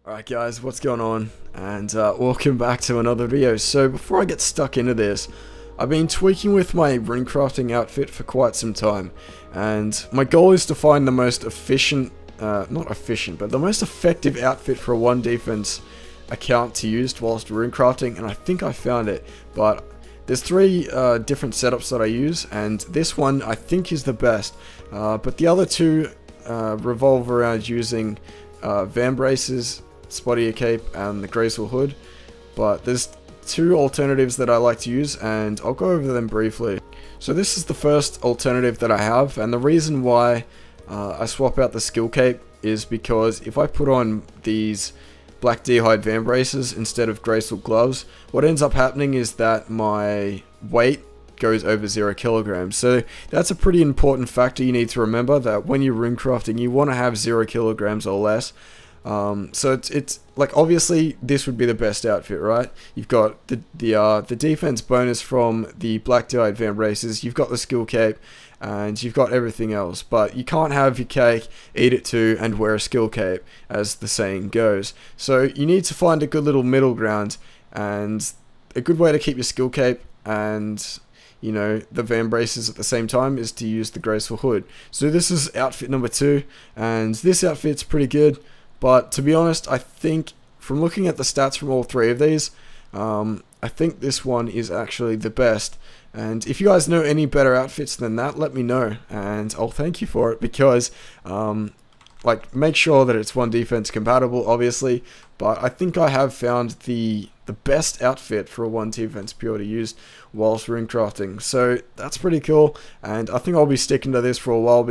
Alright guys, what's going on? And welcome back to another video. So before I get stuck into this, I've been tweaking with my runecrafting outfit for quite some time. And my goal is to find the most efficient, not efficient, but the most effective outfit for a 1 defense account to use whilst runecrafting. And I think I found it. But there's 3 different setups that I use, and this one I think is the best. But the other 2 revolve around using van braces, spottier cape, and the graceful hood. But there's 2 alternatives that I like to use, and I'll go over them briefly. So this is the first alternative that I have, and the reason why I swap out the skill cape is because if I put on these black deer-hide van braces instead of graceful gloves, what ends up happening is that my weight goes over 0 kilograms. So that's a pretty important factor you need to remember, that when you're runecrafting you want to have 0 kilograms or less. So it's like, obviously this would be the best outfit, right? You've got the defense bonus from the black deer-hide van braces, you've got the skill cape, and you've got everything else. But you can't have your cake, eat it too, and wear a skill cape, as the saying goes. So you need to find a good little middle ground, and a good way to keep your skill cape and, you know, the van braces at the same time is to use the graceful hood. So this is outfit number 2, and this outfit's pretty good. But to be honest, I think from looking at the stats from all 3 of these, I think this one is actually the best. And if you guys know any better outfits than that, let me know, and I'll thank you for it, because like, make sure that it's 1 defense compatible, obviously. But I think I have found the best outfit for a 1 defense pure to use whilst runecrafting. So that's pretty cool, and I think I'll be sticking to this for a while.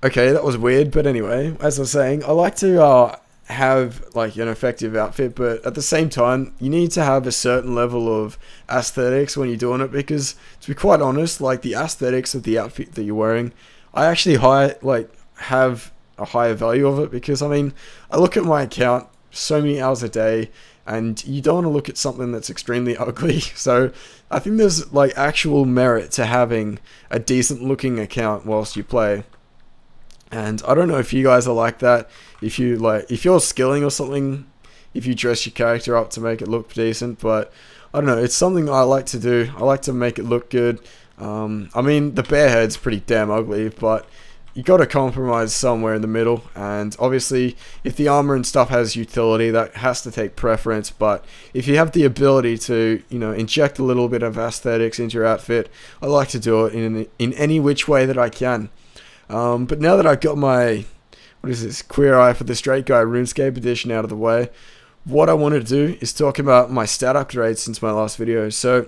Okay, that was weird, but anyway, as I was saying, I like to have like an effective outfit, but at the same time, you need to have a certain level of aesthetics when you're doing it, because to be quite honest, like, the aesthetics of the outfit that you're wearing, I actually have a higher value of it, because I mean, I look at my account so many hours a day, and you don't want to look at something that's extremely ugly. So I think there's like actual merit to having a decent looking account whilst you play. And I don't know if you guys are like that, if you're skilling or something, if you dress your character up to make it look decent. But I don't know, it's something I like to do. I like to make it look good. I mean, the bear head's pretty damn ugly, but you got to compromise somewhere in the middle. And obviously, if the armor and stuff has utility, that has to take preference. But if you have the ability to, you know, inject a little bit of aesthetics into your outfit, I like to do it in any which way that I can. But now that I've got my, what is this, Queer Eye for the Straight Guy Runescape edition out of the way, what I want to do is talk about my stat upgrades since my last video. So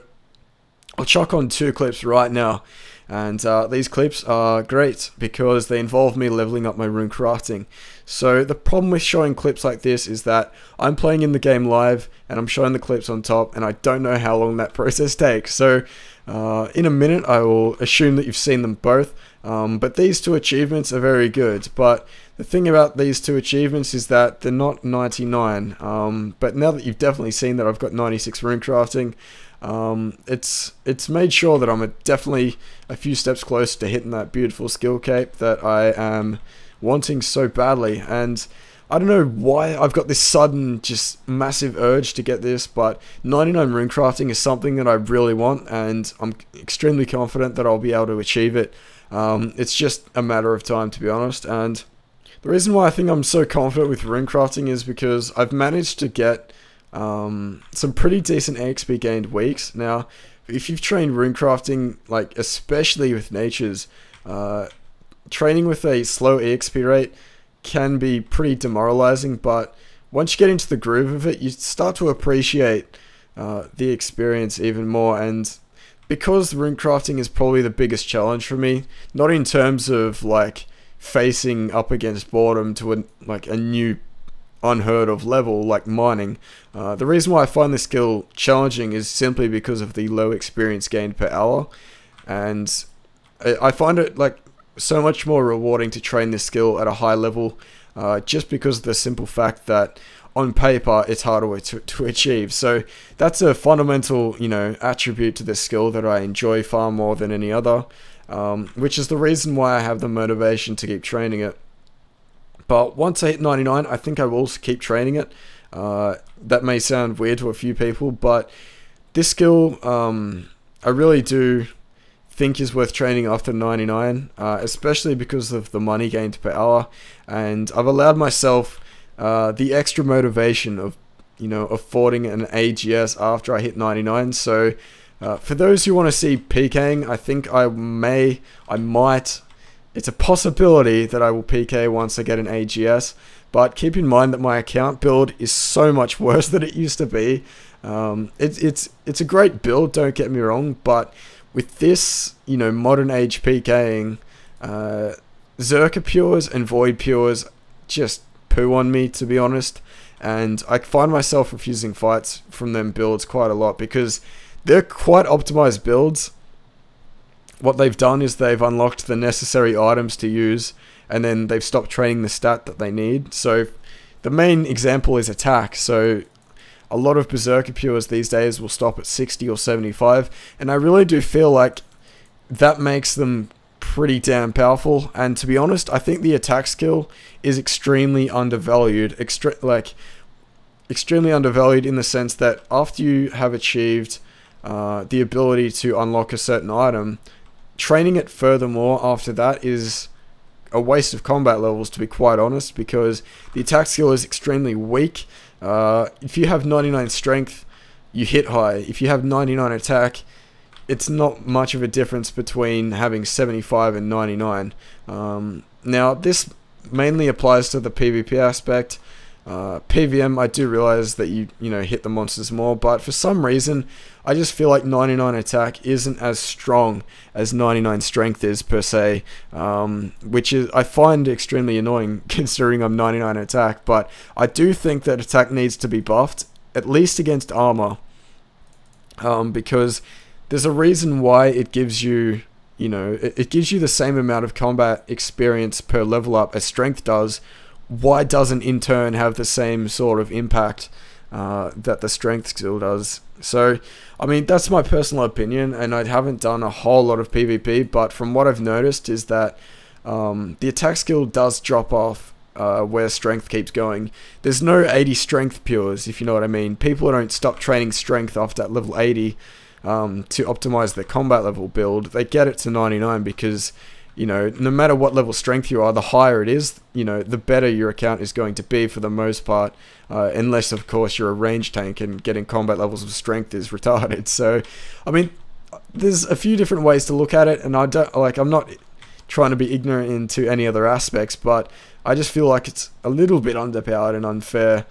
I'll chuck on 2 clips right now, and these clips are great because they involve me leveling up my runecrafting. So the problem with showing clips like this is that I'm playing in the game live and I'm showing the clips on top, and I don't know how long that process takes. So in a minute I will assume that you've seen them both. But these 2 achievements are very good. But the thing about these 2 achievements is that they're not 99. But now that you've definitely seen that I've got 96 runecrafting, it's made sure that I'm definitely a few steps closer to hitting that beautiful skill cape that I am wanting so badly. And I don't know why I've got this sudden, just massive urge to get this, but 99 runecrafting is something that I really want, and I'm extremely confident that I'll be able to achieve it. It's just a matter of time, to be honest. And the reason why I think I'm so confident with runecrafting is because I've managed to get some pretty decent EXP gained weeks. Now, if you've trained runecrafting, like especially with natures, training with a slow EXP rate can be pretty demoralizing, but once you get into the groove of it, you start to appreciate the experience even more. And because runecrafting is probably the biggest challenge for me, not in terms of like facing up against boredom to a new unheard of level like mining, the reason why I find this skill challenging is simply because of the low experience gained per hour. And I find it like so much more rewarding to train this skill at a high level, just because of the simple fact that on paper it's harder to achieve. So that's a fundamental, you know, attribute to this skill that I enjoy far more than any other, which is the reason why I have the motivation to keep training it. But once I hit 99, I think I will keep training it. That may sound weird to a few people, but this skill, I really do think is worth training after 99, especially because of the money gained per hour, and I've allowed myself the extra motivation of, affording an AGS after I hit 99. So for those who want to see PKing, I think I might, it's a possibility that I will PK once I get an AGS, but keep in mind that my account build is so much worse than it used to be. It's a great build, don't get me wrong, but with this, modern age PKing, Zerka Pures and Void Pures just poo on me, to be honest, and I find myself refusing fights from them builds quite a lot because they're quite optimized builds. What they've done is they've unlocked the necessary items to use, and then they've stopped training the stat that they need. So the main example is attack. So a lot of Berserker Pures these days will stop at 60 or 75, and I really do feel like that makes them pretty damn powerful. And to be honest, I think the attack skill is extremely undervalued. Extremely undervalued in the sense that after you have achieved the ability to unlock a certain item, training it furthermore after that is a waste of combat levels, to be quite honest, because the attack skill is extremely weak. If you have 99 strength, you hit high. If you have 99 attack, it's not much of a difference between having 75 and 99. Now, this mainly applies to the PvP aspect. PvM, I do realize that you hit the monsters more, but for some reason, I just feel like 99 attack isn't as strong as 99 strength is per se, which is I find extremely annoying considering I'm 99 attack. But I do think that attack needs to be buffed, at least against armor, because there's a reason why it gives you, it gives you the same amount of combat experience per level up as strength does. Why doesn't in turn have the same sort of impact that the strength skill does? So, I mean, that's my personal opinion, and I haven't done a whole lot of PvP, but from what I've noticed is that the attack skill does drop off where strength keeps going. There's no 80 strength pures, if you know what I mean. People don't stop training strength after that level 80 to optimize their combat level build. They get it to 99 because, no matter what level strength you are, the higher it is, the better your account is going to be for the most part, unless of course you're a range tank and getting combat levels of strength is retarded. So, I mean, there's a few different ways to look at it, and I'm not trying to be ignorant into any other aspects, but I just feel like it's a little bit underpowered and unfair,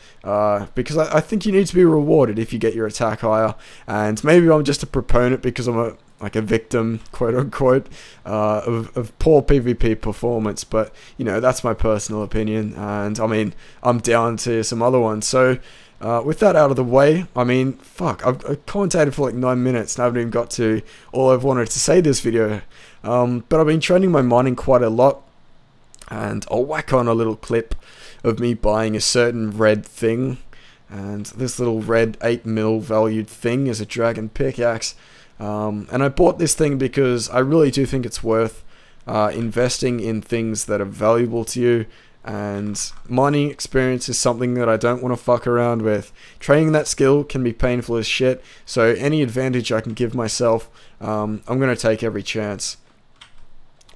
because I think you need to be rewarded if you get your attack higher, and maybe I'm just a proponent because I'm a victim, quote unquote, of poor PvP performance, but that's my personal opinion, and I mean, I'm down to some other ones. So with that out of the way, I mean, fuck, I've commentated for like 9 minutes and I haven't even got to all I've wanted to say this video, but I've been training my mining quite a lot, and I'll whack on a little clip of me buying a certain red thing, and this little red 8mm valued thing is a dragon pickaxe. And I bought this thing because I really do think it's worth investing in things that are valuable to you, and mining experience is something that I don't want to fuck around with. Training that skill can be painful as shit, so any advantage I can give myself, I'm going to take every chance.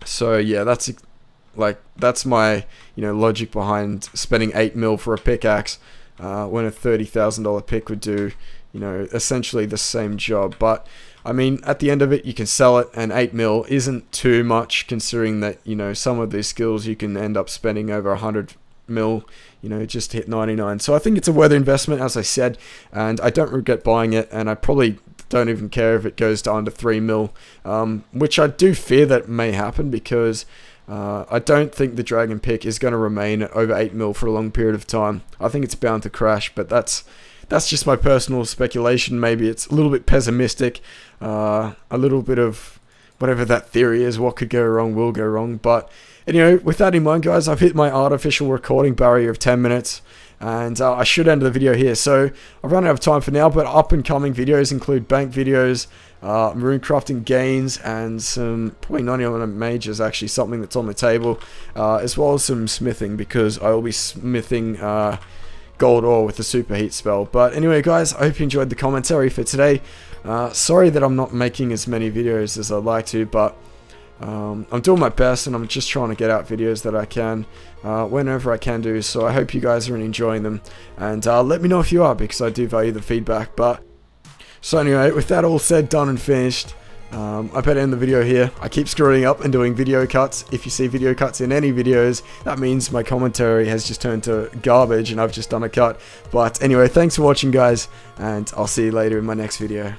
So yeah, that's my logic behind spending 8mm for a pickaxe when a $30,000 pick would do essentially the same job. But I mean, at the end of it, you can sell it, and 8mm isn't too much considering that, some of these skills you can end up spending over 100mm, just to hit 99. So I think it's a worth investment, as I said, and I don't regret buying it, and I probably don't even care if it goes to under 3mm, which I do fear that may happen because I don't think the dragon pick is going to remain at over 8mm for a long period of time. I think it's bound to crash, but that's just my personal speculation. Maybe it's a little bit pessimistic, a little bit of whatever that theory is, what could go wrong will go wrong. But anyway, with that in mind, guys, I've hit my artificial recording barrier of 10 minutes, and I should end the video here. So I've run out of time for now, but up and coming videos include bank videos, runecrafting gains, and some probably 99 majors, actually something that's on the table, as well as some smithing, because I will be smithing gold ore with the superheat spell. But anyway guys, I hope you enjoyed the commentary for today. Sorry that I'm not making as many videos as I'd like to, but I'm doing my best, and I'm just trying to get out videos that I can whenever I can do. So I hope you guys are enjoying them, and let me know if you are, because I do value the feedback. But so anyway, with that all said, done and finished, I better end the video here. I keep screwing up and doing video cuts. If you see video cuts in any videos, that means my commentary has just turned to garbage and I've just done a cut. But anyway, thanks for watching guys, and I'll see you later in my next video.